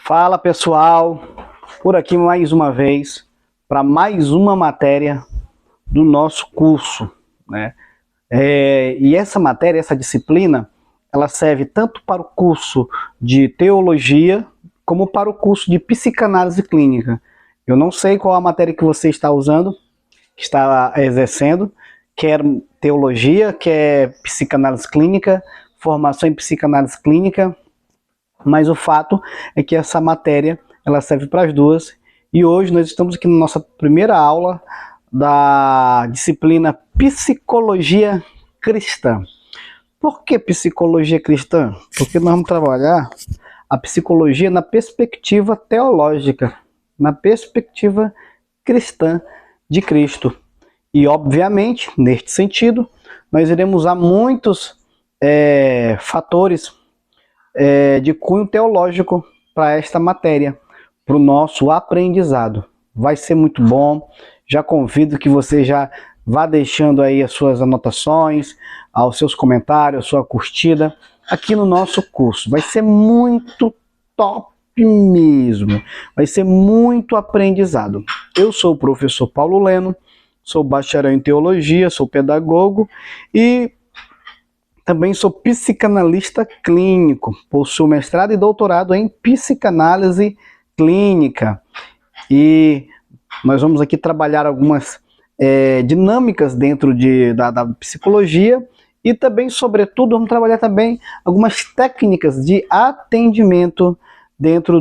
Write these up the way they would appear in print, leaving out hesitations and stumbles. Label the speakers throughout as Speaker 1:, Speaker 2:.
Speaker 1: Fala pessoal, por aqui mais uma vez para mais uma matéria do nosso curso, né? E essa matéria, essa disciplina, ela serve tanto para o curso de teologia como para o curso de psicanálise clínica. Eu não sei qual a matéria que você está usando, que está exercendo, quer teologia, quer psicanálise clínica, formação em psicanálise clínica, mas o fato é que essa matéria ela serve para as duas, e hoje nós estamos aqui na nossa primeira aula da disciplina Psicologia Cristã. Por que Psicologia Cristã? Porque nós vamos trabalhar a psicologia na perspectiva teológica, na perspectiva cristã de Cristo. E obviamente, neste sentido, nós iremos usar muitos fatores de cunho teológico para esta matéria, para o nosso aprendizado. Vai ser muito bom. Já convido que você já vá deixando aí as suas anotações, os seus comentários, a sua curtida aqui no nosso curso. Vai ser muito top mesmo. Vai ser muito aprendizado. Eu sou o professor Paulo Leno, sou bacharel em teologia, sou pedagogo e também sou psicanalista clínico, possuo mestrado e doutorado em psicanálise clínica. E nós vamos aqui trabalhar algumas dinâmicas dentro da psicologia e também, sobretudo, vamos trabalhar também algumas técnicas de atendimento dentro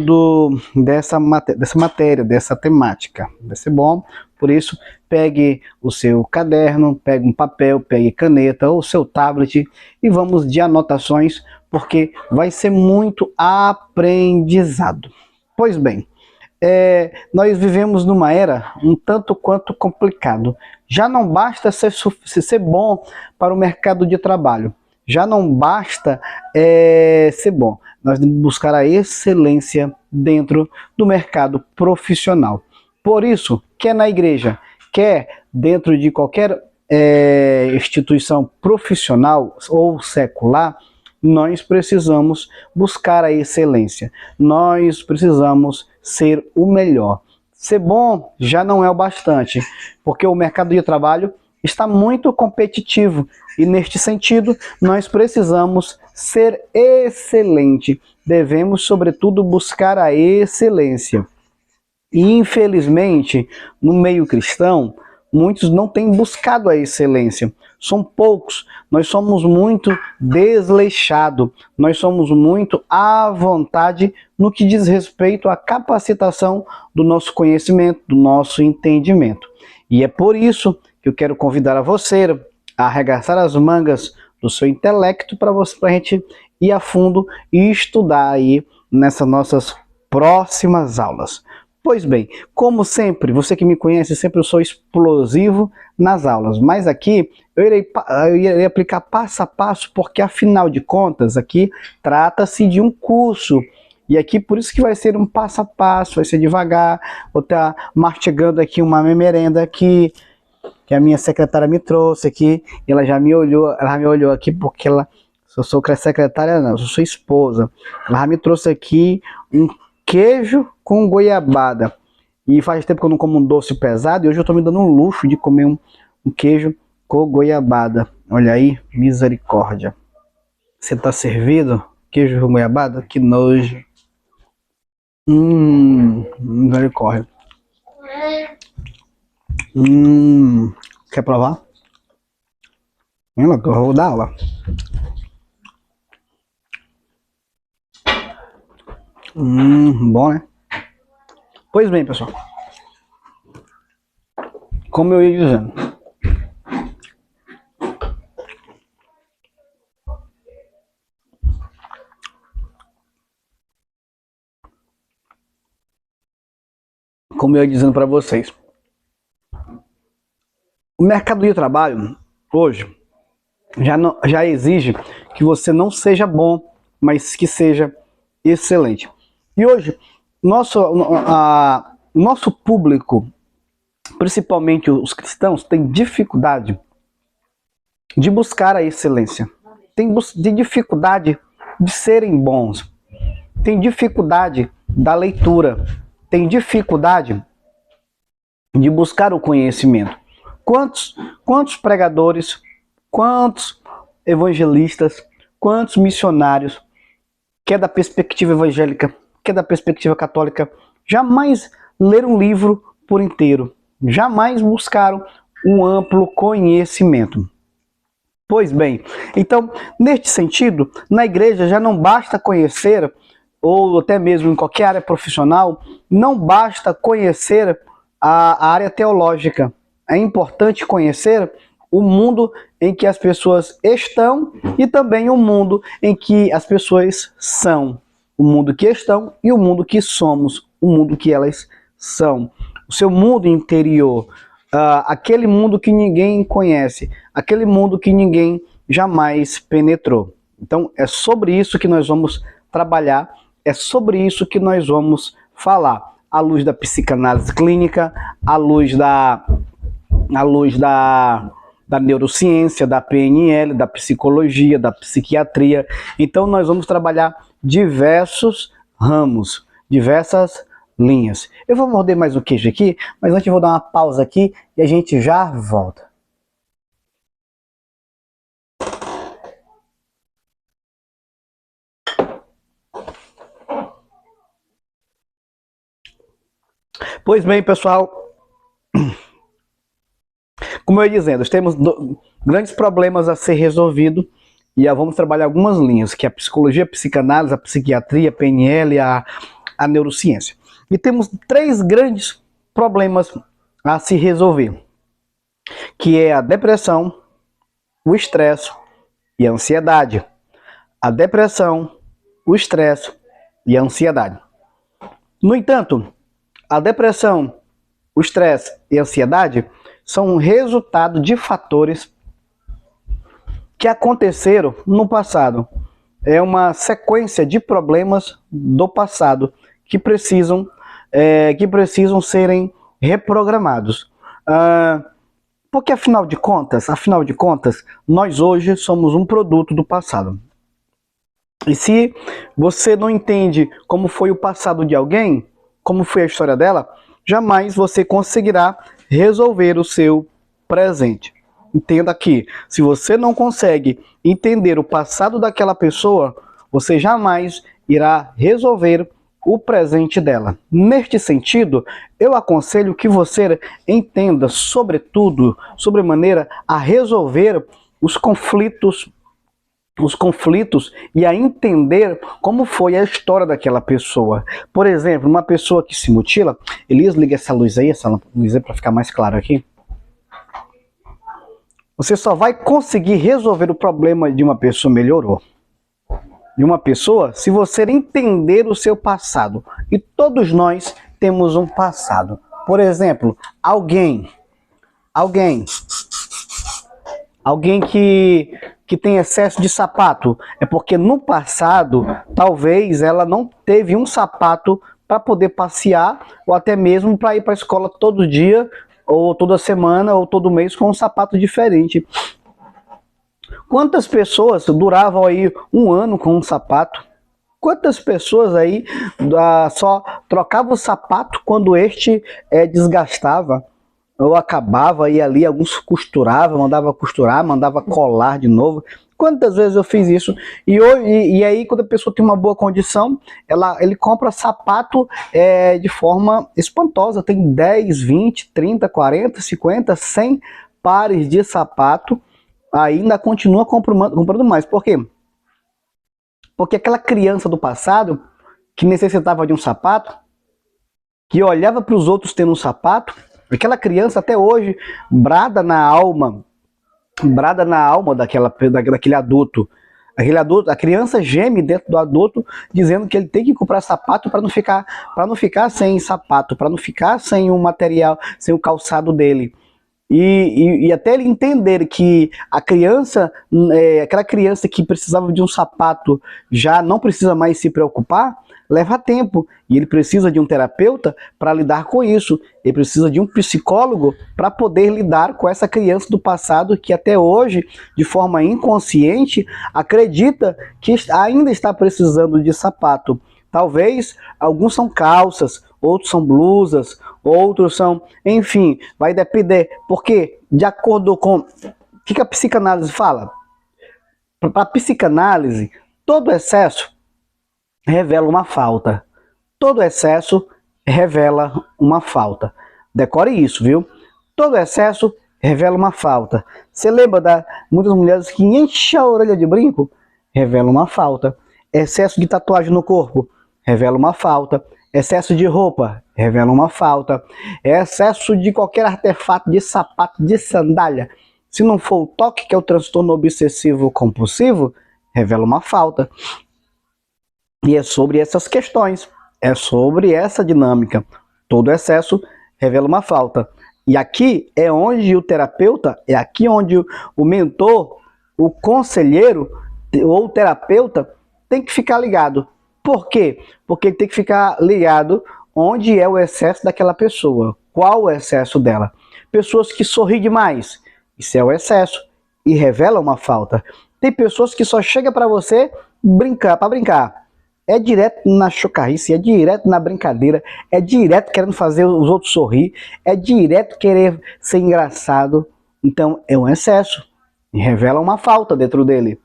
Speaker 1: dessa matéria, dessa temática. Vai ser bom, por isso pegue o seu caderno, pegue um papel, pegue caneta ou seu tablet e vamos de anotações, porque vai ser muito aprendizado. Pois bem, nós vivemos numa era um tanto quanto complicado. Já não basta ser bom para o mercado de trabalho, já não basta ser bom. Nós temos que buscar a excelência dentro do mercado profissional. Por isso, quer na igreja, quer dentro de qualquer instituição profissional ou secular, nós precisamos buscar a excelência. Nós precisamos ser o melhor. Ser bom já não é o bastante, porque o mercado de trabalho está muito competitivo e, neste sentido, nós precisamos ser excelente. Devemos, sobretudo, buscar a excelência. E, infelizmente, no meio cristão, muitos não têm buscado a excelência. São poucos. Nós somos muito desleixados. Nós somos muito à vontade no que diz respeito à capacitação do nosso conhecimento, do nosso entendimento. E é por isso que eu quero convidar a você a arregaçar as mangas do seu intelecto para a gente ir a fundo e estudar aí nessas nossas próximas aulas. Pois bem, como sempre, você que me conhece, sempre eu sou explosivo nas aulas, mas aqui eu irei aplicar passo a passo, porque afinal de contas aqui trata-se de um curso. E aqui por isso que vai ser um passo a passo, vai ser devagar, vou estar mastigando aqui uma merenda aqui, que a minha secretária me trouxe aqui, e ela já me olhou aqui porque ela, se eu sou secretária não, eu sou sua esposa, ela já me trouxe aqui um queijo com goiabada, e faz tempo que eu não como um doce pesado, e hoje eu tô me dando um luxo de comer um queijo com goiabada. Olha aí, misericórdia. Você tá servido? Queijo com goiabada? Que nojo. Misericórdia. Quer provar? Vem lá que eu vou dar aula. Bom, né? Pois bem, pessoal. Como eu ia dizendo, para vocês, o mercado de trabalho hoje já exige que você não seja bom, mas que seja excelente. E hoje, nosso público, principalmente os cristãos, tem dificuldade de buscar a excelência, tem dificuldade de serem bons, tem dificuldade da leitura, tem dificuldade de buscar o conhecimento. Quantos pregadores, quantos evangelistas, quantos missionários, quer da perspectiva evangélica, quer da perspectiva católica, jamais leram um livro por inteiro, jamais buscaram um amplo conhecimento. Pois bem, então, neste sentido, na igreja já não basta conhecer, ou até mesmo em qualquer área profissional, não basta conhecer a área teológica. É importante conhecer o mundo em que as pessoas estão e também o mundo em que as pessoas são. O mundo que estão e o mundo que somos, o mundo que elas são. O seu mundo interior, aquele mundo que ninguém conhece, aquele mundo que ninguém jamais penetrou. Então é sobre isso que nós vamos trabalhar, é sobre isso que nós vamos falar, à luz da psicanálise clínica, à luz da neurociência, da PNL, da psicologia, da psiquiatria. Então nós vamos trabalhar diversos ramos, diversas linhas. Eu vou morder mais o queijo aqui, mas antes eu vou dar uma pausa aqui e a gente já volta. Pois bem, pessoal, como eu ia dizendo, temos grandes problemas a ser resolvidos e vamos trabalhar algumas linhas, que é a psicologia, a psicanálise, a psiquiatria, a PNL, a neurociência. E temos 3 grandes problemas a se resolver, que é a depressão, o estresse e a ansiedade. A depressão, o estresse e a ansiedade. No entanto, a depressão, o estresse e a ansiedade são resultado de fatores que aconteceram no passado. É uma sequência de problemas do passado que precisam serem reprogramados. Porque afinal de contas, nós hoje somos um produto do passado. E se você não entende como foi o passado de alguém, como foi a história dela, jamais você conseguirá resolver o seu presente. Entenda que, se você não consegue entender o passado daquela pessoa, você jamais irá resolver o presente dela. Neste sentido, eu aconselho que você entenda, sobretudo, sobremaneira, a resolver os conflitos e a entender como foi a história daquela pessoa. Por exemplo, uma pessoa que se mutila, Elias, liga essa luz aí para ficar mais claro aqui. Você só vai conseguir resolver o problema de uma pessoa, melhorou, de uma pessoa, se você entender o seu passado. E todos nós temos um passado. Por exemplo, alguém que tem excesso de sapato, é porque no passado, talvez ela não teve um sapato para poder passear, ou até mesmo para ir para a escola todo dia, ou toda semana, ou todo mês com um sapato diferente. Quantas pessoas duravam aí 1 ano com um sapato? Quantas pessoas aí só trocavam o sapato quando este desgastava? Ou acabava, e ali alguns costuravam, mandava costurar, mandava colar de novo. Quantas vezes eu fiz isso? E aí, quando a pessoa tem uma boa condição, ele compra sapato de forma espantosa. Tem 10, 20, 30, 40, 50, 100 pares de sapato. Ainda continua comprando mais. Por quê? Porque aquela criança do passado, que necessitava de um sapato, que olhava para os outros tendo um sapato, aquela criança até hoje brada na alma daquele adulto. A criança geme dentro do adulto, dizendo que ele tem que comprar sapato para não ficar sem sapato, para não ficar sem o material, sem o calçado dele. E até ele entender que aquela criança que precisava de um sapato já não precisa mais se preocupar, leva tempo. E ele precisa de um terapeuta para lidar com isso. Ele precisa de um psicólogo para poder lidar com essa criança do passado que até hoje, de forma inconsciente, acredita que ainda está precisando de sapato. Talvez alguns são calças, outros são blusas, outros são, enfim, vai depender, porque de acordo com o que a psicanálise fala, para a psicanálise, todo excesso revela uma falta. Todo excesso revela uma falta. Decore isso, viu? Todo excesso revela uma falta. Você lembra da muitas mulheres que enchem a orelha de brinco? Revela uma falta. Excesso de tatuagem no corpo revela uma falta. Excesso de roupa revela uma falta. Excesso de qualquer artefato, de sapato, de sandália, se não for o toque, que é o transtorno obsessivo compulsivo, revela uma falta. E é sobre essas questões, é sobre essa dinâmica. Todo excesso revela uma falta. E aqui é onde o terapeuta, é aqui onde o mentor, o conselheiro ou o terapeuta tem que ficar ligado. Por quê? Porque ele tem que ficar ligado onde é o excesso daquela pessoa. Qual o excesso dela? Pessoas que sorriem demais, isso é o excesso e revela uma falta. Tem pessoas que só chegam para você brincar, para brincar. É direto na chocarrice, é direto na brincadeira, é direto querendo fazer os outros sorrir, é direto querer ser engraçado. Então é um excesso e revela uma falta dentro dele.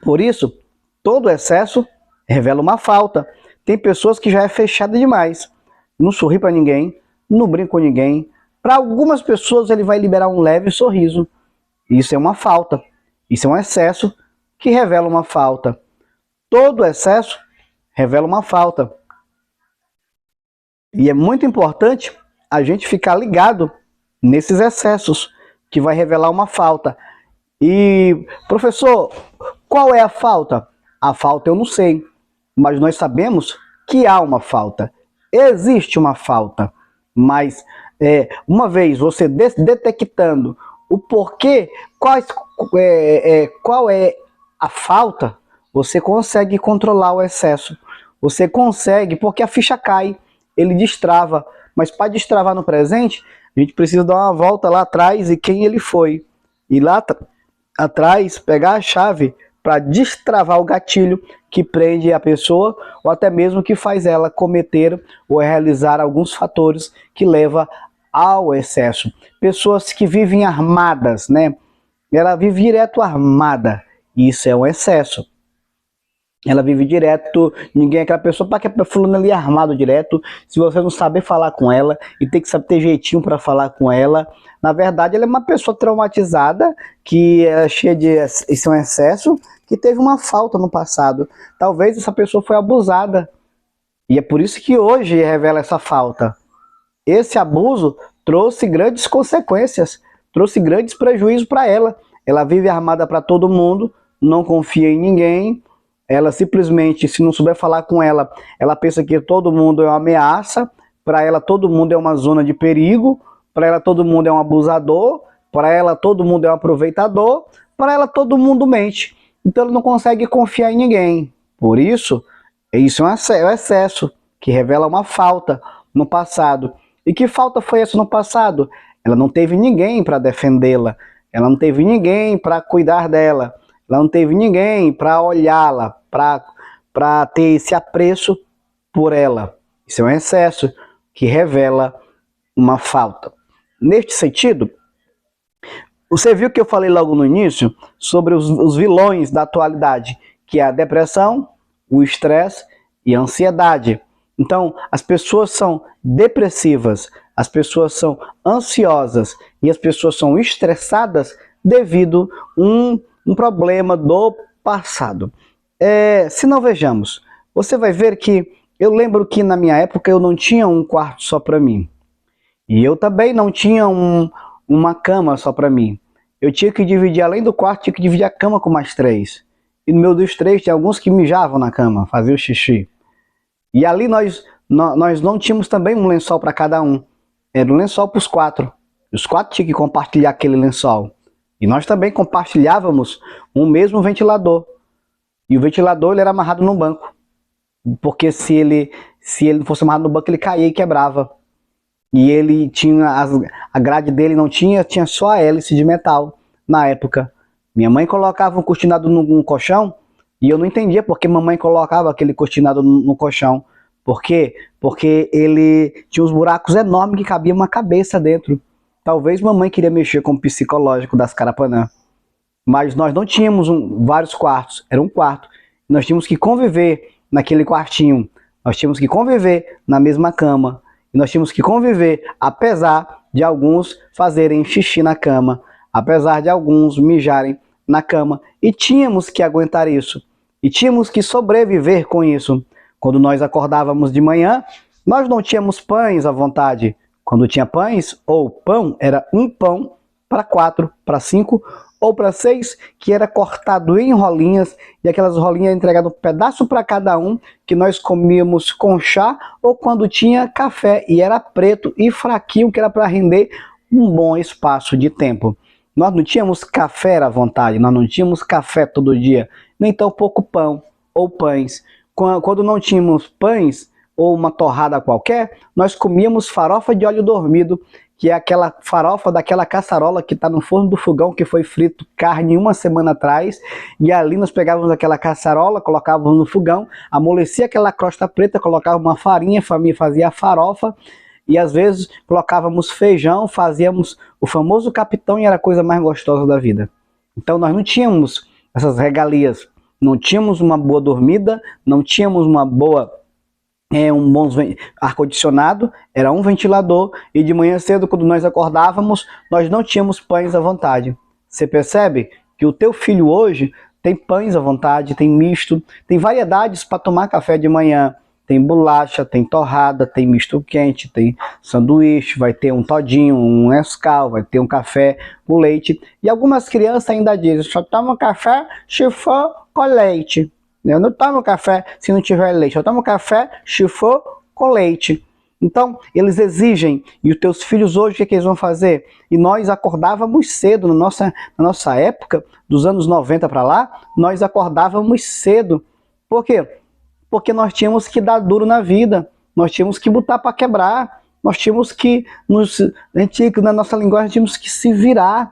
Speaker 1: Por isso, todo excesso revela uma falta. Tem pessoas que já é fechada demais, não sorri para ninguém, não brinca com ninguém. Para algumas pessoas ele vai liberar um leve sorriso. Isso é uma falta. Isso é um excesso que revela uma falta. Todo excesso revela uma falta. E é muito importante a gente ficar ligado nesses excessos que vai revelar uma falta. E, professor, qual é a falta? A falta eu não sei, mas nós sabemos que há uma falta. Existe uma falta, mas uma vez você detectando o porquê, qual é a falta, você consegue controlar o excesso. Você consegue, porque a ficha cai, ele destrava. Mas para destravar no presente, a gente precisa dar uma volta lá atrás e quem ele foi. E lá atrás, pegar a chave para destravar o gatilho que prende a pessoa ou até mesmo que faz ela cometer ou realizar alguns fatores que levam ao excesso. Pessoas que vivem armadas, né? Ela vive direto armada. Isso é um excesso. Ela vive direto, ninguém é aquela pessoa, para que a fulana ali é armado direto, se você não saber falar com ela e tem que saber ter jeitinho para falar com ela, na verdade ela é uma pessoa traumatizada, que é cheia de isso é um excesso, que teve uma falta no passado. Talvez essa pessoa foi abusada, e é por isso que hoje revela essa falta. Esse abuso trouxe grandes consequências, trouxe grandes prejuízos para ela. Ela vive armada para todo mundo, não confia em ninguém. Ela simplesmente, se não souber falar com ela, ela pensa que todo mundo é uma ameaça, para ela todo mundo é uma zona de perigo, para ela todo mundo é um abusador, para ela todo mundo é um aproveitador, para ela todo mundo mente. Então ela não consegue confiar em ninguém. Por isso é um excesso, que revela uma falta no passado. E que falta foi essa no passado? Ela não teve ninguém para defendê-la, ela não teve ninguém para cuidar dela, ela não teve ninguém para olhá-la, para ter esse apreço por ela. Isso é um excesso que revela uma falta. Neste sentido, você viu que eu falei logo no início sobre os vilões da atualidade, que é a depressão, o estresse e a ansiedade. Então, as pessoas são depressivas, as pessoas são ansiosas e as pessoas são estressadas devido a um problema do passado. Se não vejamos, você vai ver que eu lembro que na minha época eu não tinha um quarto só para mim. E eu também não tinha uma cama só para mim. Eu tinha que dividir, além do quarto, tinha que dividir a cama com mais 3. E no meio dos 3 tinha alguns que mijavam na cama, faziam xixi. E ali nós não tínhamos também um lençol para cada um. Era um lençol para os 4. Os 4 tinham que compartilhar aquele lençol. E nós também compartilhávamos um mesmo ventilador. E o ventilador ele era amarrado no banco. Porque se ele não fosse amarrado no banco, ele caía e quebrava. E ele tinha, a grade dele não tinha só a hélice de metal na época. Minha mãe colocava um cortinado num colchão E eu não entendia porque mamãe colocava aquele cortinado no colchão. Por quê? Porque ele tinha uns buracos enormes que cabia uma cabeça dentro. Talvez mamãe queria mexer com o psicológico das Carapanã. Mas nós não tínhamos vários quartos, era um quarto. Nós tínhamos que conviver naquele quartinho. Nós tínhamos que conviver na mesma cama. E nós tínhamos que conviver, apesar de alguns fazerem xixi na cama, apesar de alguns mijarem na cama. E tínhamos que aguentar isso. E tínhamos que sobreviver com isso. Quando nós acordávamos de manhã, nós não tínhamos pães à vontade. Quando tinha pães, ou pão, era um pão para 4, para 5 ou para 6, que era cortado em rolinhas, e aquelas rolinhas entregadas um pedaço para cada um, que nós comíamos com chá, ou quando tinha café, e era preto e fraquinho, que era para render um bom espaço de tempo. Nós não tínhamos café à vontade, nós não tínhamos café todo dia, nem tão pouco pão ou pães. Quando não tínhamos pães, ou uma torrada qualquer, nós comíamos farofa de óleo dormido, que é aquela farofa daquela caçarola que está no forno do fogão, que foi frito carne uma semana atrás, e ali nós pegávamos aquela caçarola, colocávamos no fogão, amolecia aquela crosta preta, colocávamos uma farinha, a família fazia a farofa, e às vezes colocávamos feijão, fazíamos o famoso capitão, e era a coisa mais gostosa da vida. Então nós não tínhamos essas regalias, não tínhamos uma boa dormida, não tínhamos uma boa... um bom ar-condicionado, era um ventilador, e de manhã cedo, quando nós acordávamos, nós não tínhamos pães à vontade. Você percebe que o teu filho hoje tem pães à vontade, tem misto, tem variedades para tomar café de manhã, tem bolacha, tem torrada, tem misto quente, tem sanduíche, vai ter um todinho, um Nescau, vai ter um café com leite, e algumas crianças ainda dizem, só toma café se for com leite. Eu não tomo café se não tiver leite, eu tomo café se for com leite. Então, eles exigem, e os teus filhos hoje, o que eles vão fazer? E nós acordávamos cedo, na nossa época, dos anos 90 para lá, nós acordávamos cedo. Por quê? Porque nós tínhamos que dar duro na vida, nós tínhamos que botar para quebrar, nós tínhamos que, na nossa linguagem, tínhamos que se virar.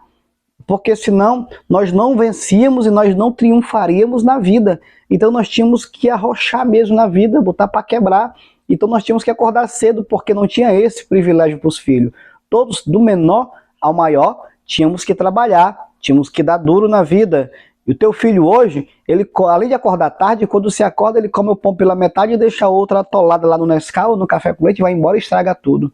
Speaker 1: Porque senão nós não vencíamos e nós não triunfaríamos na vida. Então nós tínhamos que arrochar mesmo na vida, botar para quebrar. Então nós tínhamos que acordar cedo, porque não tinha esse privilégio para os filhos. Todos, do menor ao maior, tínhamos que trabalhar, tínhamos que dar duro na vida. E o teu filho hoje, ele, além de acordar tarde, quando se acorda, ele come o pão pela metade e deixa a outra atolada lá no Nescau, no café com leite, vai embora e estraga tudo.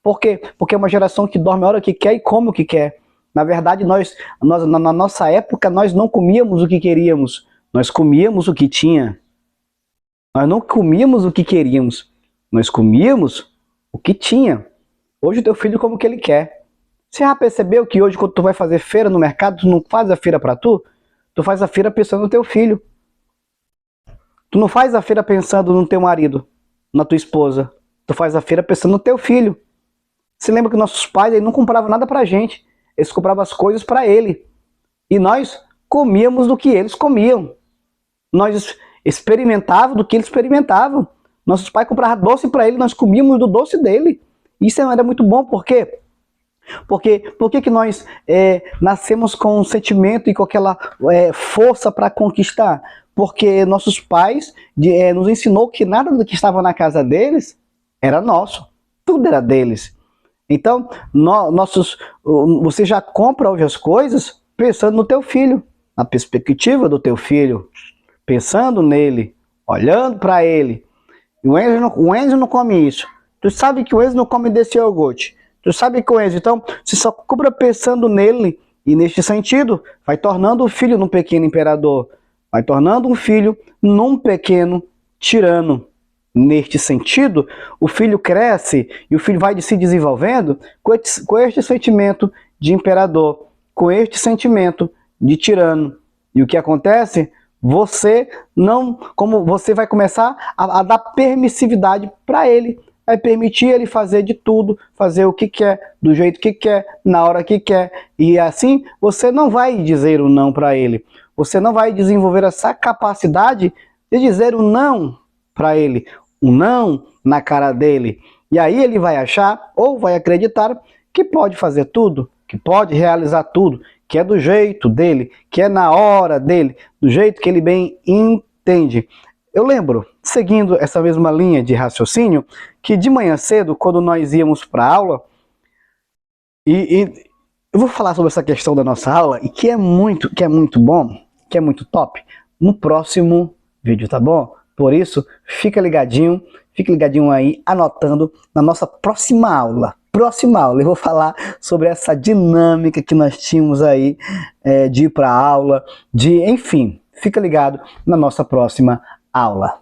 Speaker 1: Por quê? Porque é uma geração que dorme a hora que quer e come o que quer. Na verdade, na nossa época, nós não comíamos o que queríamos, nós comíamos o que tinha. Nós não comíamos o que queríamos, nós comíamos o que tinha. Hoje o teu filho come o que ele quer. Você já percebeu que hoje, quando tu vai fazer feira no mercado, tu não faz a feira para tu? Tu faz a feira pensando no teu filho. Tu não faz a feira pensando no teu marido, na tua esposa. Tu faz a feira pensando no teu filho. Você lembra que nossos pais não compravam nada pra gente. Eles compravam as coisas para ele. E nós comíamos do que eles comiam. Nós experimentávamos do que eles experimentavam. Nossos pais compravam doce para ele, nós comíamos do doce dele. Isso era muito bom, por quê? Por que nós nascemos com um sentimento e com aquela força para conquistar? Porque nossos pais nos ensinou que nada do que estava na casa deles era nosso. Tudo era deles. Então, você já compra hoje as coisas pensando no teu filho, na perspectiva do teu filho, pensando nele, olhando para ele. E o Enzo não come isso. Tu sabe que o Enzo não come desse iogurte. Tu sabe que o Enzo, então, você só compra pensando nele. E neste sentido, vai tornando o filho num pequeno imperador. Vai tornando um filho num pequeno tirano. Neste sentido, o filho cresce e o filho vai se desenvolvendo com este sentimento de imperador, com este sentimento de tirano. E o que acontece? Você vai começar a dar permissividade para ele, vai permitir ele fazer de tudo, fazer o que quer, do jeito que quer, na hora que quer. E assim, você não vai dizer o não para ele. Você não vai desenvolver essa capacidade de dizer o não para ele, um não na cara dele. E aí ele vai achar ou vai acreditar que pode fazer tudo, que pode realizar tudo, que é do jeito dele, que é na hora dele, do jeito que ele bem entende. Eu lembro, seguindo essa mesma linha de raciocínio, que de manhã cedo, quando nós íamos para a aula, e eu vou falar sobre essa questão da nossa aula, e que é muito bom, que é muito top, no próximo vídeo, tá bom? Por isso, fique ligadinho aí, anotando na nossa próxima aula. Eu vou falar sobre essa dinâmica que nós tínhamos aí, de ir para a aula, enfim, fica ligado na nossa próxima aula.